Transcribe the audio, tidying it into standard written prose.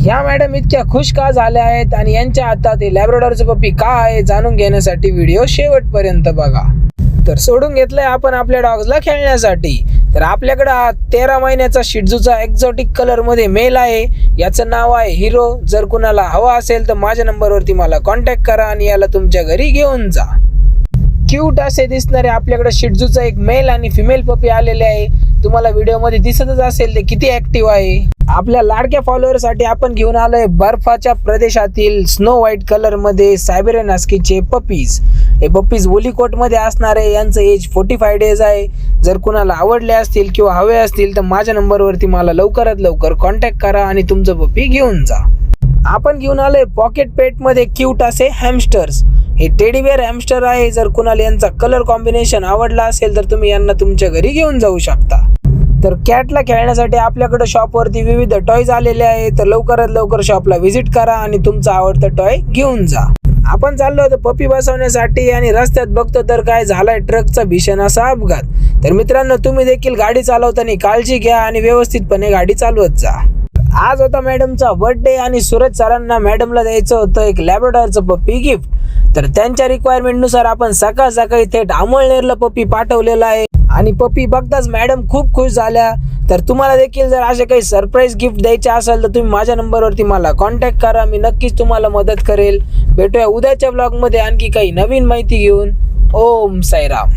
ह्या मॅडम इतक्या खुश का झाल्या आहेत आणि यांच्या हातात हे लॅब्राडॉरचं पप्पी का आहे जाणून घेण्यासाठी व्हिडिओ शेवटपर्यंत बघा. तर सोडून घेतलंय आपण आपल्या डॉग्सला खेळण्यासाठी. तर आपल्याकडे हा 13 महिन्याचा शिट्झूचा एक्झॉटिक कलर मध्ये मेल आहे. याचं नाव आहे हिरो. जर कुणाला हवा असेल तर माझ्या नंबरवरती मला कॉन्टॅक्ट करा आणि याला तुमच्या घरी घेऊन जा. क्यूट असे दिसणारे आपल्याकडे शिट्झूचा एक मेल आणि फिमेल पपी आलेले आहे. तुम्हाला व्हिडिओमध्ये दिसतच असेल ते किती ऍक्टिव्ह आहे. आपल्या लाडक्या फॉलोअरसाठी आपण घेऊन आलोय बर्फाच्या प्रदेशातील स्नो व्हाईट कलर मध्ये सायबेरियन हस्कीचे पपीज. हे पपीज वुली कोट मध्ये असणार आहे. यांचं एज 45 डेज आहे. जर कुणाला आवडले असतील किंवा हवे असतील तर माझ्या नंबरवरती मला लवकरात लवकर कॉन्टॅक्ट करा आणि तुमचं पपी घेऊन जा. आपण घेऊन आलोय पॉकेट पेट मध्ये क्यूट असे हॅमस्टर्स. हे टेडीबेअर हॅमस्टर आहे. जर कुणाला यांचा कलर कॉम्बिनेशन आवडला असेल तर तुम्ही यांना तुमच्या घरी घेऊन जाऊ शकता. तर कॅटला खेळण्यासाठी आपल्याकडे शॉपवरती विविध टॉयज आलेले आहे. तर लवकरात लवकर शॉपला व्हिजिट करा आणि तुमचा आवडता टॉय घेऊन जा. आपण चाललो होतो पपी बसवण्यासाठी आणि रस्त्यात बघतो तर काय झालाय ट्रकचा भीषण असा अपघात. तर मित्रांनो, तुम्ही देखील गाडी चालवताना काळजी घ्या आणि व्यवस्थितपणे गाडी चालवत जा. आज होता मॅडमचा बर्थडे आणि सूरज सरांना मॅडमला द्यायचं होतं एक लॅब्राडॉरचं पप्पी गिफ्ट. तर त्यांच्या रिक्वायरमेंटनुसार आपण सकाळ सकाळी थेट अमळनेरला पप्पी पाठवलेला आहे आणि पप्पी बघताच मॅडम खूप खुश झाल्या. तर तुम्हाला देखील जर असे काही सरप्राईज गिफ्ट द्यायचे असेल तर तुम्ही माझ्या नंबरवरती मला कॉन्टॅक्ट करा. मी नक्कीच तुम्हाला मदत करेल. भेटूया उद्याच्या ब्लॉगमध्ये आणखी काही नवीन माहिती घेऊन. ओम साईराम.